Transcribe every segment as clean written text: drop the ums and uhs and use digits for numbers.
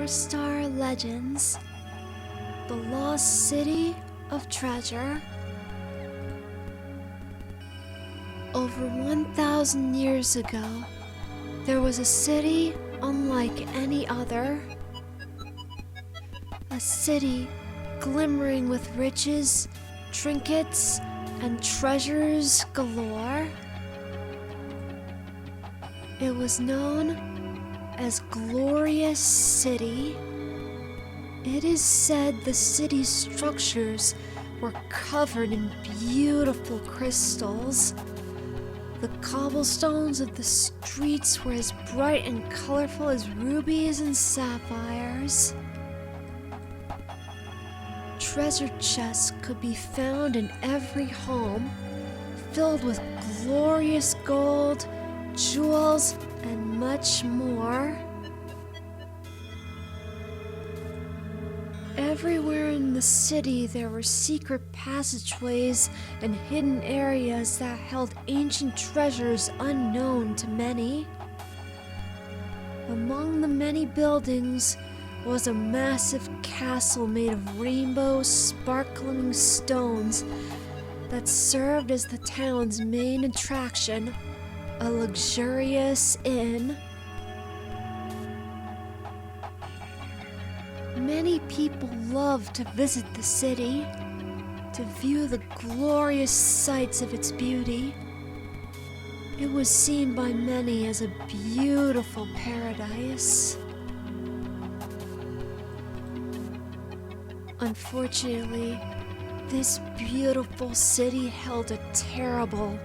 Lorstar Legends, the Lost City of Treasure. Over 1,000 years ago, there was a city unlike any other. A city glimmering with riches, trinkets, and treasures galore. It was known as Glorious City. It is said the city's structures were covered in beautiful crystals. The cobblestones of the streets were as bright and colorful as rubies and sapphires. Treasure chests could be found in every home, filled with glorious gold, jewels, and much more. Everywhere in the city there were secret passageways and hidden areas that held ancient treasures unknown to many. Among the many buildings was a massive castle made of rainbow sparkling stones that served as the town's main attraction, a luxurious inn. Many people loved to visit the city, to view the glorious sights of its beauty. It was seen by many as a beautiful paradise. Unfortunately, this beautiful city held a terrible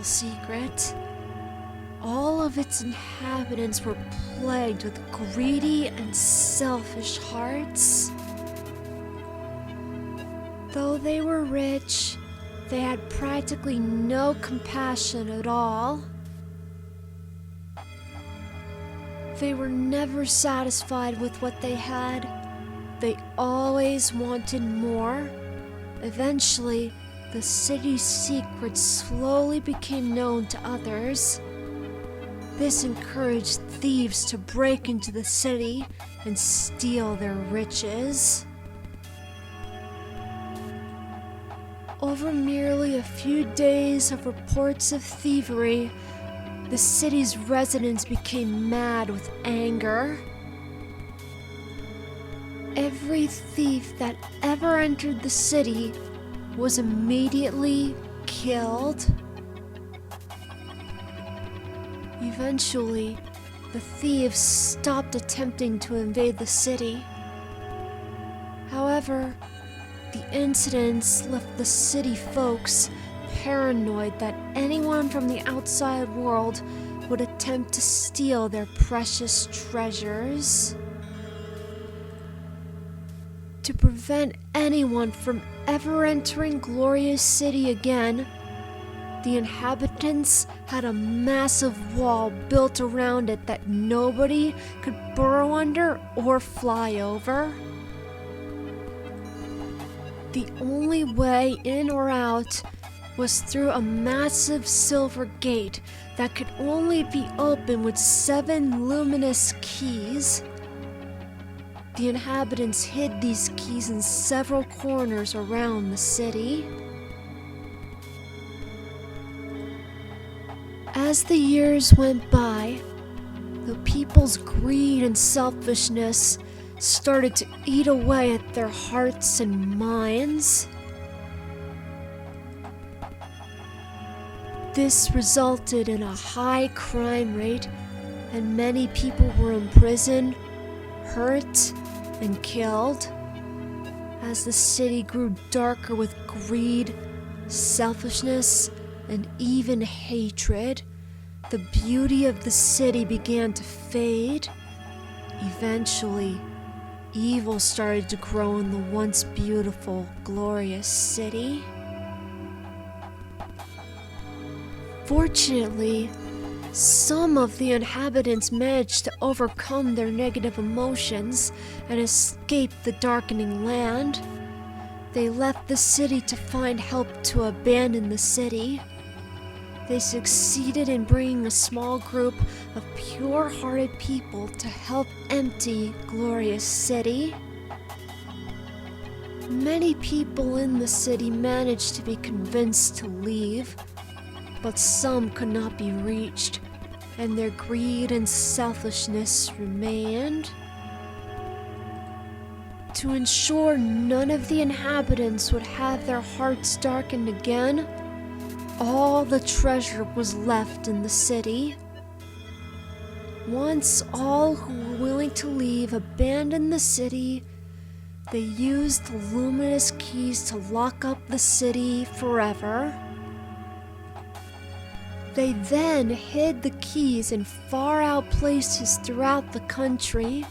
secret. All of its inhabitants were plagued with greedy and selfish hearts. Though they were rich, they had practically no compassion at all. They were never satisfied with what they had. They always wanted more. Eventually, the city's secrets slowly became known to others. This encouraged thieves to break into the city and steal their riches. Over merely a few days of reports of thievery, the city's residents became mad with anger. Every thief that ever entered the city was immediately killed. Eventually, the thieves stopped attempting to invade the city. However, the incidents left the city folks paranoid that anyone from the outside world would attempt to steal their precious treasures. To prevent anyone from ever entering Glorious City again, the inhabitants had a massive wall built around it that nobody could burrow under or fly over. The only way in or out was through a massive silver gate that could only be opened with 7 luminous keys. The inhabitants hid these keys in several corners around the city. As the years went by, the people's greed and selfishness started to eat away at their hearts and minds. This resulted in a high crime rate, and many people were imprisoned, hurt, and killed. As the city grew darker with greed, selfishness, and even hatred, the beauty of the city began to fade. Eventually, evil started to grow in the once beautiful, glorious city. Fortunately, some of the inhabitants managed to overcome their negative emotions and escape the darkening land. They left the city to find help to abandon the city. they succeeded in bringing a small group of pure-hearted people to help empty Glorious City. Many people in the city managed to be convinced to leave, but some could not be reached, and their greed and selfishness remained. To ensure none of the inhabitants would have their hearts darkened again, all the treasure was left in the city. Once all who were willing to leave abandoned the city, they used the luminous keys to lock up the city forever. They then hid the keys in far-out places throughout the country,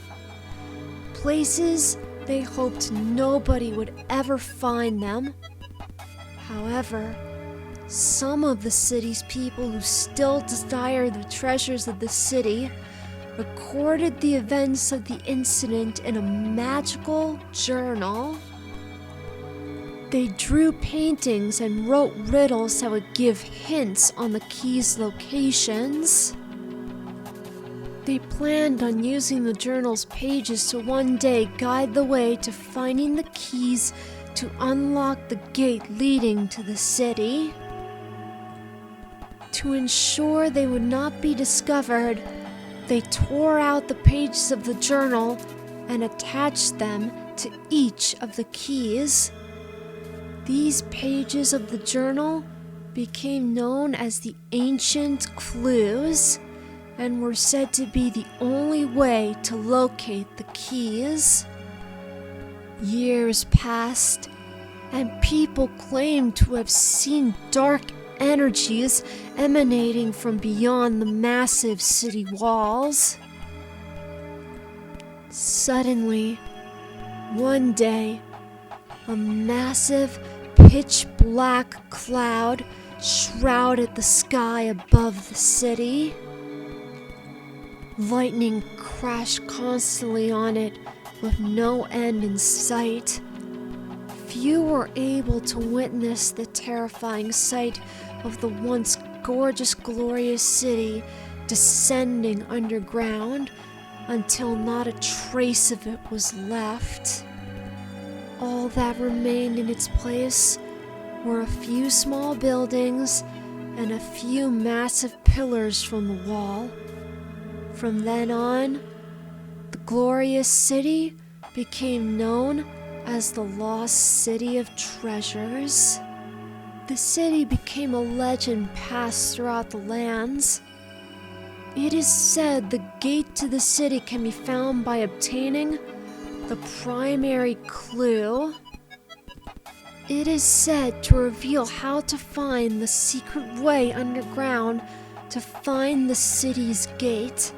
places they hoped nobody would ever find them. However, some of the city's people who still desired the treasures of the city recorded the events of the incident in a magical journal. They drew paintings and wrote riddles that would give hints on the keys' locations. They planned on using the journal's pages to one day guide the way to finding the keys to unlock the gate leading to the city. To ensure they would not be discovered, they tore out the pages of the journal and attached them to each of the keys. These pages of the journal became known as the ancient clues and were said to be the only way to locate the keys. Years passed, and people claimed to have seen dark energies emanating from beyond the massive city walls. Suddenly, one day, a massive pitch-black cloud shrouded the sky above the city. Lightning crashed constantly on it with no end in sight. Few were able to witness the terrifying sight of the once gorgeous, glorious city descending underground until not a trace of it was left. All that remained in its place were a few small buildings and a few massive pillars from the wall. From then on, the glorious city became known as the Lost City of Treasures. The city became a legend passed throughout the lands. It is said the gate to the city can be found by obtaining the primary clue. It is said to reveal how to find the secret way underground to find the city's gate.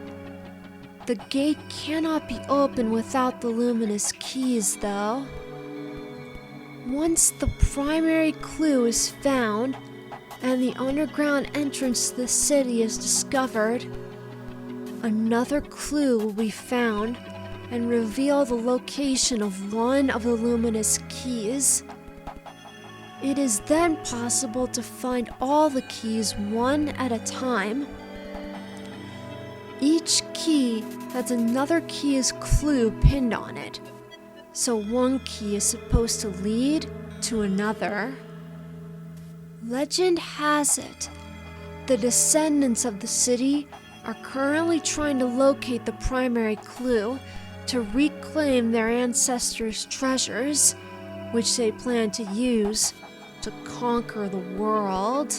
The gate cannot be opened without the luminous keys, though. Once the primary clue is found and the underground entrance to the city is discovered, another clue will be found and reveal the location of one of the luminous keys. It is then possible to find all the keys one at a time. Each key has another key's clue pinned on it, so one key is supposed to lead to another. Legend has it, the descendants of the city are currently trying to locate the primary clue to reclaim their ancestors' treasures, which they plan to use to conquer the world.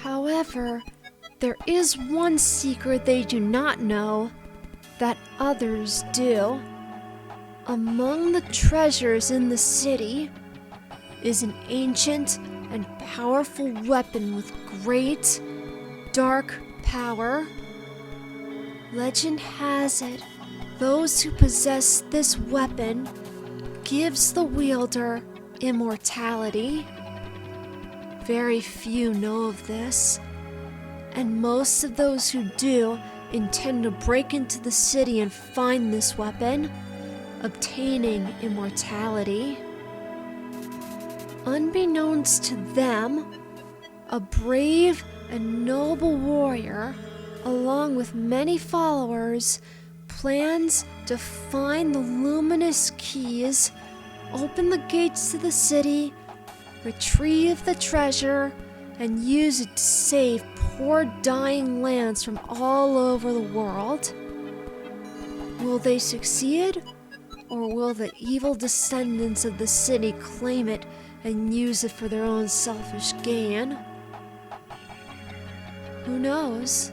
However, there is one secret they do not know that others do. Among the treasures in the city is an ancient and powerful weapon with great, dark power. Legend has it, those who possess this weapon gives the wielder immortality. Very few know of this, and most of those who do intend to break into the city and find this weapon, obtaining immortality. Unbeknownst to them, a brave and noble warrior, along with many followers, plans to find the luminous keys, open the gates to the city, retrieve the treasure, and use it to save poor dying lands from all over the world. Will they succeed, or will the evil descendants of the city claim it and use it for their own selfish gain? Who knows?